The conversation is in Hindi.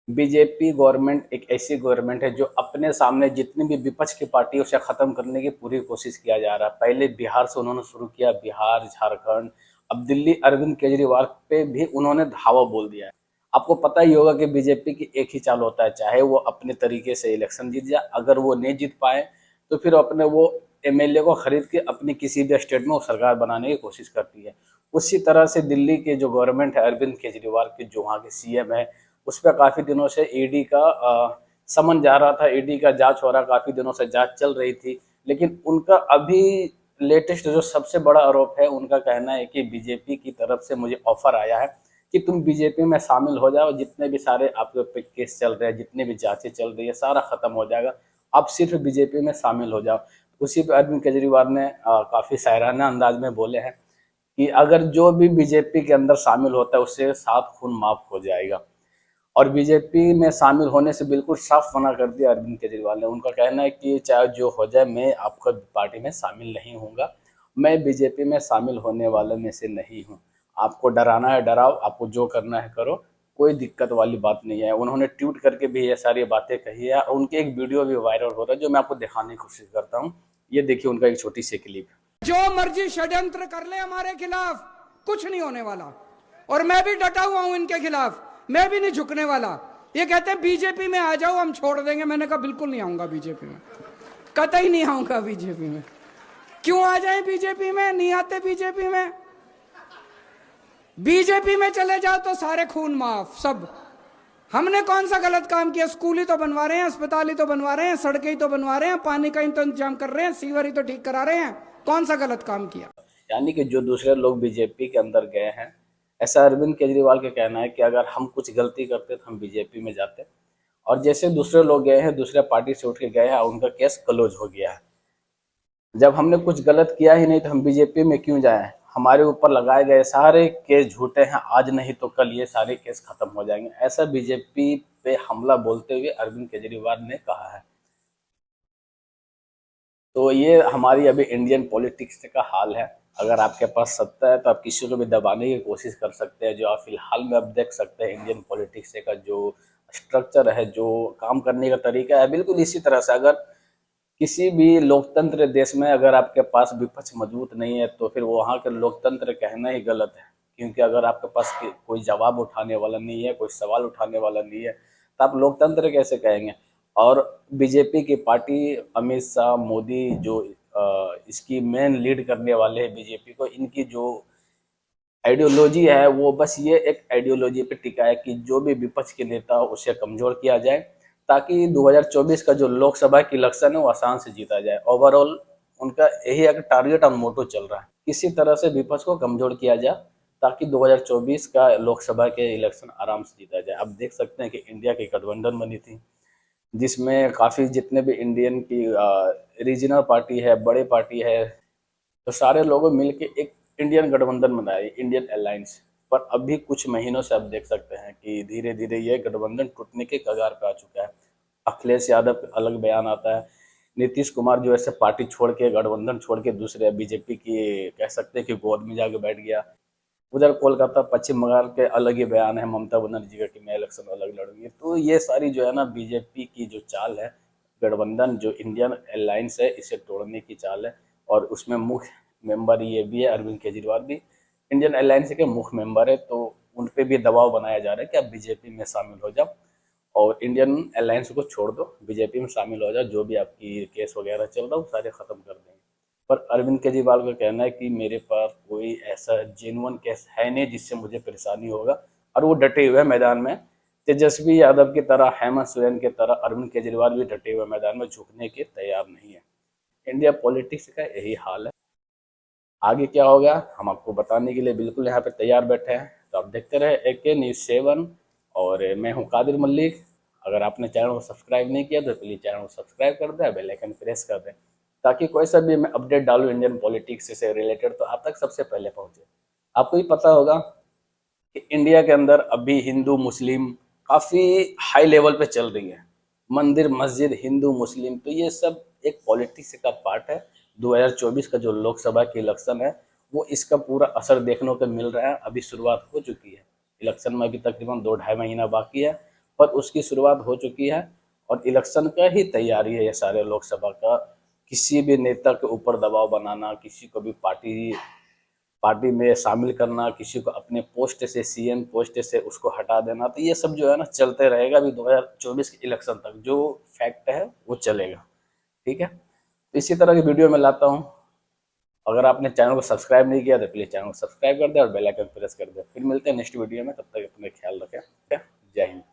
बीजेपी गवर्नमेंट एक ऐसी गवर्नमेंट है जो अपने सामने जितनी भी विपक्ष की पार्टी है उसे खत्म करने की पूरी कोशिश किया जा रहा है। पहले बिहार से उन्होंने शुरू किया, बिहार, झारखंड, अब दिल्ली अरविंद केजरीवाल पे भी उन्होंने धावा बोल दिया है। आपको पता ही होगा कि बीजेपी की एक ही चाल होता है, चाहे वो अपने तरीके से इलेक्शन जीत जाए, अगर वो नहीं जीत पाए तो फिर अपने वो एमएलए को खरीद के अपनी किसी भी स्टेट में वो सरकार बनाने की कोशिश करती है। उसी तरह से दिल्ली के जो गवर्नमेंट है अरविंद केजरीवाल की, जो वहाँ के सीएम है, उस पर काफ़ी दिनों से ईडी का समन जा रहा था, ईडी का जांच हो रहा, काफ़ी दिनों से जांच चल रही थी। लेकिन उनका अभी लेटेस्ट जो सबसे बड़ा आरोप है, उनका कहना है कि बीजेपी की तरफ से मुझे ऑफर आया है कि तुम बीजेपी में शामिल हो जाओ, जितने भी सारे आपके ऊपर केस चल रहे हैं, जितने भी जांचें चल रही है, सारा खत्म हो जाएगा, आप सिर्फ बीजेपी में शामिल हो जाओ। उसी पर अरविंद केजरीवाल ने काफ़ी शायराना अंदाज में बोले हैं कि अगर जो भी बीजेपी के अंदर शामिल होता है उससे 7 खून माफ हो जाएगा। और बीजेपी में शामिल होने से बिल्कुल साफ मना कर दिया अरविंद केजरीवाल ने। उनका कहना है कि चाहे जो हो जाए, मैं आपका पार्टी में शामिल नहीं होऊंगा, मैं बीजेपी में शामिल होने वालों में से नहीं हूँ। आपको डराना है डराओ, आपको जो करना है करो, कोई दिक्कत वाली बात नहीं है। उन्होंने ट्वीट करके भी ये सारी बातें कही है, और उनके एक वीडियो भी वायरल हो रहा है जो मैं आपको दिखाने की कोशिश करता हूँ। ये देखिए उनका एक छोटी सी क्लिप। जो मर्जी षड्यंत्र कर ले हमारे खिलाफ, कुछ नहीं होने वाला। और मैं भी डटा हुआ हूं इनके खिलाफ, मैं भी नहीं झुकने वाला। ये कहते हैं बीजेपी में आ जाओ, हम छोड़ देंगे। मैंने कहा बिल्कुल नहीं आऊंगा बीजेपी में, कतई नहीं आऊंगा बीजेपी में। क्यों आ जाए बीजेपी में? नहीं आते बीजेपी में। बीजेपी में चले जाओ तो सारे खून माफ सब। हमने कौन सा गलत काम किया? स्कूल ही तो बनवा रहे हैं, अस्पताल ही तो बनवा रहे हैं, सड़कें ही तो बनवा रहे हैं, पानी का ही तो इंतजाम कर रहे हैं, सीवर ही तो ठीक करा रहे हैं। कौन सा गलत काम किया? यानी कि जो दूसरे लोग बीजेपी के अंदर गए हैं, ऐसा अरविंद केजरीवाल का कहना है कि अगर हम कुछ गलती करते तो हम बीजेपी में जाते, और जैसे दूसरे लोग गए हैं, दूसरे पार्टी से उठ के गए हैं, उनका केस क्लोज हो गया है। जब हमने कुछ गलत किया ही नहीं तो हम बीजेपी में क्यों जाएं? हमारे ऊपर लगाए गए सारे केस झूठे हैं, आज नहीं तो कल ये सारे केस खत्म हो जाएंगे, ऐसा बीजेपी पे हमला बोलते हुए अरविंद केजरीवाल ने कहा है। तो ये हमारी अभी इंडियन पॉलिटिक्स का हाल है। अगर आपके पास सत्ता है तो आप किसी को भी दबाने की कोशिश कर सकते हैं। जो आप फिलहाल में अब देख सकते हैं, इंडियन पॉलिटिक्स का जो स्ट्रक्चर है, जो काम करने का तरीका है, बिल्कुल इसी तरह से अगर किसी भी लोकतंत्र देश में अगर आपके पास विपक्ष मजबूत नहीं है तो फिर वहाँ का लोकतंत्र कहना ही गलत है। क्योंकि अगर आपके पास कोई जवाब उठाने वाला नहीं है, कोई सवाल उठाने वाला नहीं है, तो आप लोकतंत्र कैसे कहेंगे? और बीजेपी की पार्टी, अमित शाह, मोदी, जो इसकी मेन लीड करने वाले हैं बीजेपी को, इनकी जो आइडियोलॉजी है वो बस ये एक आइडियोलॉजी पे टिका है कि जो भी विपक्ष के नेता हो उसे कमजोर किया जाए, ताकि 2024 का जो लोकसभा की इलेक्शन है वो आसान से जीता जाए। ओवरऑल उनका यही एक टारगेट और मोटो चल रहा है, किसी तरह से विपक्ष को कमजोर किया जाए ताकि 2024 का लोकसभा के इलेक्शन आराम से जीता जाए। अब देख सकते हैं कि इंडिया की गठबंधन बनी थी, जिसमें काफ़ी जितने भी इंडियन की रीजनल पार्टी है, बड़े पार्टी है, तो सारे लोगों मिलके एक इंडियन गठबंधन बनाया, इंडियन अलायंस। पर अभी कुछ महीनों से आप देख सकते हैं कि धीरे धीरे ये गठबंधन टूटने के कगार पे आ चुका है। अखिलेश यादव का अलग बयान आता है, नीतीश कुमार जो ऐसे पार्टी छोड़ के, गठबंधन छोड़ के दूसरे बीजेपी की कह सकते हैं कि गोद में जाके बैठ गया। उधर कोलकाता, पश्चिम बंगाल के अलग ही बयान है ममता बनर्जी का कि मैं इलेक्शन अलग लड़ूंगी। तो ये सारी जो है ना बीजेपी की जो चाल है, गठबंधन जो इंडियन अलायंस है, इसे तोड़ने की चाल है। और उसमें मुख्य मेंबर ये भी है, अरविंद केजरीवाल भी इंडियन अलायंस के मुख्य मेंबर है। तो उन पे भी दबाव बनाया जा रहा है कि आप बीजेपी में शामिल हो जाओ और इंडियन अलायंस को छोड़ दो, बीजेपी में शामिल हो जाओ, जो भी आपकी केस वगैरह चल रहा है वो सारे खत्म कर देंगे। पर अरविंद केजरीवाल का कहना है कि मेरे पास कोई ऐसा जेन्युइन केस है नहीं जिससे मुझे परेशानी होगा, और वो डटे हुए मैदान में। तेजस्वी यादव की तरह, हेमंत सोरेन की तरह अरविंद केजरीवाल भी डटे हुए मैदान में झुकने के तैयार नहीं है। इंडिया पॉलिटिक्स का यही हाल है। आगे क्या होगा हम आपको बताने के लिए बिल्कुल यहाँ पे तैयार बैठे हैं। तो आप देखते रहे AK News 7, और मैं हूँ कादिर मल्लिक। अगर आपने चैनल को सब्सक्राइब नहीं किया तो प्लीज़ चैनल को सब्सक्राइब कर दें, बेल आइकन प्रेस कर दें, ताकि कोई सा भी मैं अपडेट डालूँ इंडियन पॉलिटिक्स से रिलेटेड तो आप तक सबसे पहले पहुँचे। आपको ही पता होगा कि इंडिया के अंदर अभी हिंदू मुस्लिम काफ़ी हाई लेवल पे चल रही है। मंदिर मस्जिद, हिंदू मुस्लिम, तो ये सब एक पॉलिटिक्स का पार्ट है। 2024 का जो लोकसभा की इलेक्शन है वो इसका पूरा असर देखने को मिल रहा है। अभी शुरुआत हो चुकी है, इलेक्शन में अभी तकरीबन 2 ढाई महीना बाकी है। पर उसकी शुरुआत हो चुकी है और इलेक्शन का ही तैयारी है ये सारे लोकसभा का। किसी भी नेता के ऊपर दबाव बनाना, किसी को भी पार्टी में शामिल करना, किसी को अपने पोस्ट से, सीएम पोस्ट से उसको हटा देना, तो ये सब जो है ना चलते रहेगा अभी 2024 के इलेक्शन तक। जो फैक्ट है वो चलेगा, ठीक है। तो इसी तरह की वीडियो मैं लाता हूँ। अगर आपने चैनल को सब्सक्राइब नहीं किया तो प्लीज़ चैनल को सब्सक्राइब कर दे और बेल आइकन प्रेस कर दे। फिर मिलते हैं नेक्स्ट वीडियो में, तब तक अपना ख्याल रखें। जय हिंद।